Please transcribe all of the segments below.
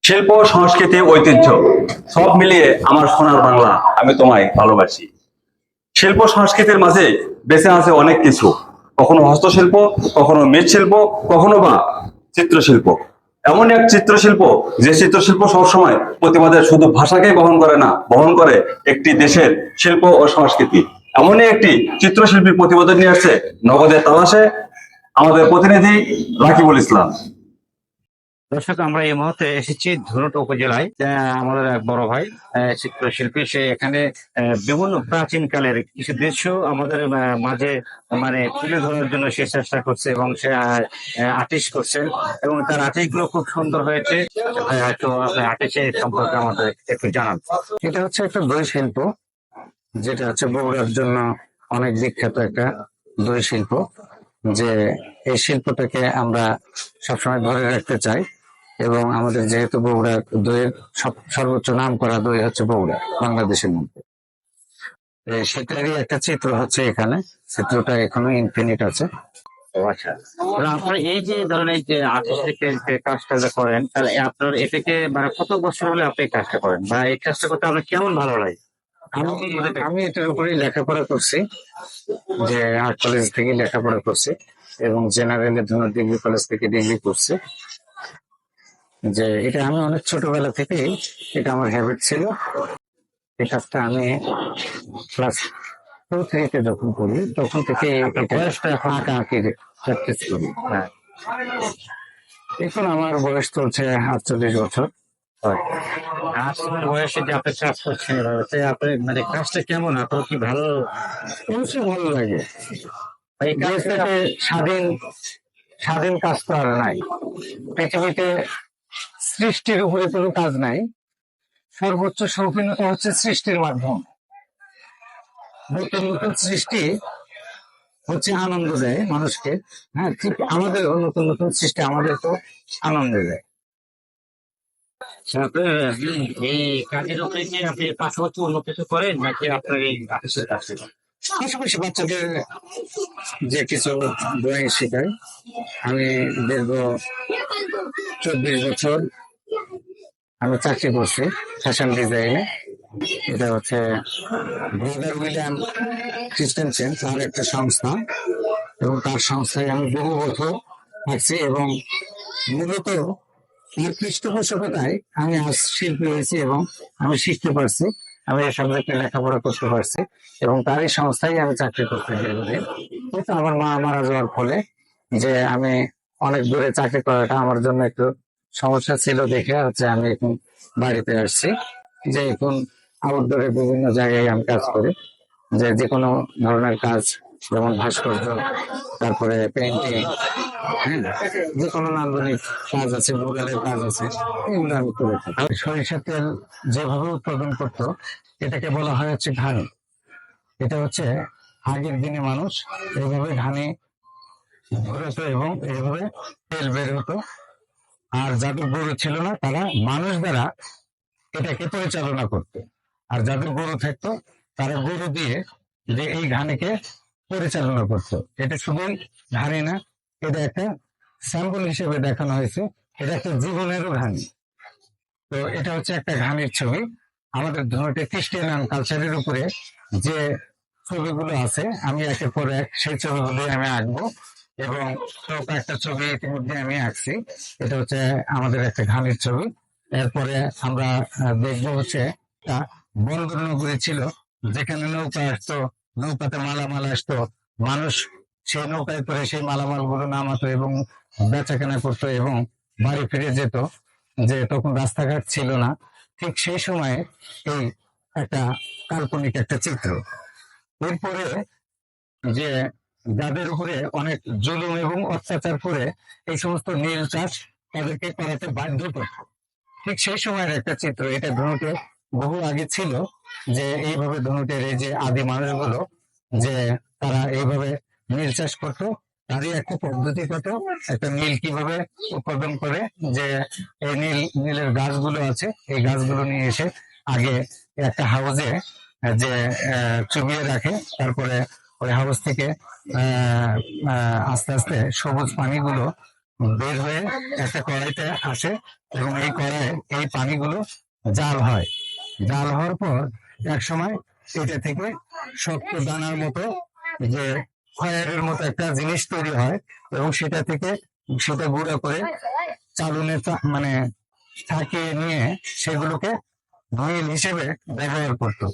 শিল্প, সংস্কৃতি, ঐতিহ্য সব মিলিয়ে আমার সোনার বাংলা, আমি তোমায় ভালোবাসি। শিল্প সংস্কৃতির মাঝে বেঁচে আছে অনেক কিছু, কখনো হস্তশিল্প, কখনো মৃৎশিল্প, কখনো বা চিত্রশিল্প। এমন এক চিত্রশিল্প, যে চিত্রশিল্প সবসময় প্রতিবাদের শুধু ভাষাকেই বহন করে না, বহন করে একটি দেশের শিল্প ও সংস্কৃতি। এমনই একটি চিত্রশিল্পীর প্রতিবেদন নিয়ে আসছে নগদের তালাশে আমাদের প্রতিনিধি রাকিবুল ইসলাম। দর্শক, আমরা এই মুহূর্তে এসেছি ধুনট উপজেলায়। আমাদের এক বড় ভাই চিত্রশিল্পী, সে এখানে বিভিন্ন প্রাচীন কালের কিছু দৃশ্য আমাদের মাঝে মানে তুলে ধরার জন্য সে চেষ্টা করছে এবং সে আর্টিস্ট করছেন এবং তার আর্টিস্ট গুলো খুব সুন্দর হয়েছে। হয়তো আপনার আর্টিস্টের সম্পর্কে আমাদের একটু জানান। এটা হচ্ছে একটা দই শিল্প, যেটা হচ্ছে বগুড়ার জন্য অনেক বিখ্যাত একটা দই শিল্প। যে এই শিল্পটাকে আমরা সবসময় ধরে রাখতে চাই এবং আমাদের যেহেতু বগুড়া দইয়ের সর্বোচ্চ নাম করা দই হচ্ছে বগুড়া বাংলাদেশের মধ্যে, সেটারই একটা চিত্র হচ্ছে এখানে। চিত্রটা এখনো ইনফিনিট আছে। ও আচ্ছা, তাহলে আপনার এই যে ধরনের যে আর্টিস্টের যে কাজটা যে করেন, তাহলে আপনার এটাকে মানে কত বছর হলে আপনি এই কাজটা করেন বা এই কাজটা করতে আপনার কেমন ভালো লাগে? আমি আমি এটার উপরেই লেখাপড়া করছি, যে আর্ট কলেজ থেকে লেখাপড়া করছি এবং জেনারেলে ধরুন ডিগ্রি কলেজ থেকে ডিগ্রি করছি। যে এটা আমি অনেক ছোটবেলা থেকেই এটা আমার হ্যাবিট ছিল। এই কাজটা আমি ক্লাস 2-3 যখন করি তখন থেকে বয়সটা এখন আঁকা আঁকি প্র্যাকটিস করি। হ্যাঁ, এখন আমার বয়স চলছে 48 বছর। আপনার বয়সে যে আপনি কাজ করছেন এভাবে, আপনি মানে কাজটা কেমন, আপনার কি ভালো? অবশ্যই ভালো লাগে। এই কাজটাকে স্বাধীন স্বাধীন কাজ তো আর নাই পৃথিবীতে। সৃষ্টির উপরে কোনো কাজ নাই। সর্বোচ্চ শৌখিনতা হচ্ছে সৃষ্টির মাধ্যম। নতুন নতুন সৃষ্টি হচ্ছে আনন্দ দেয় মানুষকে। হ্যাঁ, ঠিক আমাদের নতুন নতুন সৃষ্টি আমাদের তো আনন্দ দেয়। আপনার এই কাজের উপরে কি আপনি পাশাপাশি অন্য কিছু করেন নাকি আপনার এই আর্টিস্টের কাজ? পাশাপাশি বাচ্চাদের যে কিছু ড্রয়িং শেখাই। আমি দীর্ঘ 24 বছর আমি চাকরি করছি ফ্যাশন ডিজাইনে। এটা হচ্ছে ব্রাদার উইলিয়াম ক্রিস্টেনসেন, তার একটা সংস্থা, এবং তার সংস্থায় আমি বহু বছর থাকছি এবং মূলত তার পৃষ্ঠপোষকতায় আমি আজ শিল্পী হয়েছি এবং আমি শিখতে পারছি, আমি এই সাবজেক্টে লেখাপড়া করতে পারছি এবং তারই সংস্থায় আমি চাকরি করতে দীর্ঘদিন। কিন্তু আমার মা মারা যাওয়ার ফলে যে আমি অনেক দূরে চাকরি করাটা আমার জন্য একটু সমস্যা ছিল দেখে হচ্ছে আমি এখন বাড়িতে আসছি। যে এখন আউটডোরে বিভিন্ন জায়গায় আমি কাজ করি, যে যে কোনো ধরনের কাজ, যেমন ভাস্কর্য, তারপরে পেন্টিং, হ্যাঁ, যে কোনো নান্দনিক কাজ আছে, মোবাইলের কাজ আছে, এগুলো আমি করে থাকি। সরিষার তেল যেভাবে উৎপাদন করতো এটাকে বলা হয় হচ্ছে ঘানি। এটা হচ্ছে আগের দিনে মানুষ এইভাবে ঘানি ঘুরতো এবং এইভাবে তেল বের হতো। আর যাদের গরু ছিল না তারা মানুষ দ্বারা এটাকে পরিচালনা করতো, আর যাদের গরু থাকতো তারা গরু দিয়ে যে এই ঘানিকে পরিচালনা করতো। এটা শুধুই ঘানি না, এটা একটা স্যাম্পল হিসেবে দেখানো হয়েছে, এটা একটা জীবনেরও ঘানি। তো এটা হচ্ছে একটা ঘানির ছবি। আমাদের ধরনের খ্রিস্টান কালচারের উপরে যে ছবিগুলো আছে আমি একের পর এক সেই ছবিগুলো আমি আঁকবো এবং একটা ছবি ইতিমধ্যে আমি আঁকছি। এটা হচ্ছে আমাদের একটা ঘানির ছবি। এরপরে আমরা দেখবো হচ্ছে একটা বন্দর নগরী ছিল, যেখানে নৌকা আসতো, নৌকাতে মালামাল আসতো, মানুষ সেই নৌকায় করে সেই মালামাল গুলো নামাতো এবং বেচা কেনা করতো এবং বাড়ি ফিরে যেত। যে তখন রাস্তাঘাট ছিল না, ঠিক সেই সময়ে এই একটা কাল্পনিক একটা চিত্র। এরপরে যে যাদের উপরে অনেক জুলুম এবং অত্যাচার করে এই সমস্ত নীল চাষ তাদেরকে করাতে বাধ্য করত, ঠিক সেই সময়ের একটা চিত্র। এটা ধনুটের বহু আগে ছিল, যে এইভাবে ধনুটের এই যে আদি মানুষগুলো যে তারা এইভাবে নীল চাষ করতো, তারই একটা পদ্ধতিগত একটা নীল কিভাবে উৎপাদন করে, যে এই নীলের গাছগুলো আছে এই গাছগুলো নিয়ে এসে আগে একটা হাউজে যে চুবিয়ে রাখে, তারপরে ওই হাউস থেকে আস্তে আস্তে সবুজ পানিগুলো বের হয়ে একটা কড়াইতে আসে এবং এই কড়াইয়ে এই পানিগুলো জাল হয়। জাল হওয়ার পর এক সময় এটা থেকে শক্ত দানার মতো যে খয়ের মতো একটা জিনিস তৈরি হয় এবং সেটা থেকে সেটা গুঁড়ো করে চালুনে মানে ছাঁকিয়ে নিয়ে সেগুলোকে মিল হিসেবে ব্যবহার করতো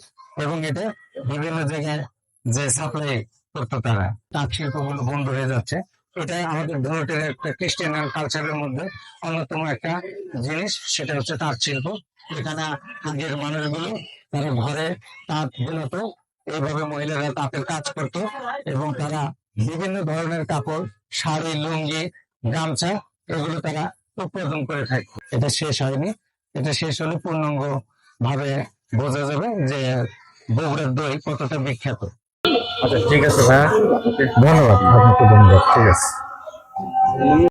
এবং এটা বিভিন্ন জায়গায় যে সাপ্লাই করতো তারা। তাঁত শিল্পগুলো বন্ধ হয়ে যাচ্ছে। এটা আমাদের ভারতের একটা খ্রিস্টান কালচারের মধ্যে অন্যতম একটা জিনিস, সেটা হচ্ছে তাঁত শিল্প। এখানে আগের মানুষগুলো তারা ঘরে তাঁত বোনাতো, এইভাবে মহিলারা তাঁতের কাজ করতো এবং তারা বিভিন্ন ধরনের কাপড়, শাড়ি, লুঙ্গি, গামছা এগুলো তারা উৎপাদন করে থাকতো। এটা শেষ হয়নি, এটা শেষ হলে পূর্ণাঙ্গ ভাবে বোঝা যাবে যে বগুড়ার দই কতটা বিখ্যাত। আচ্ছা ঠিক আছে ভাইয়া, ধন্যবাদ, আপনাকে ধন্যবাদ। ঠিক আছে।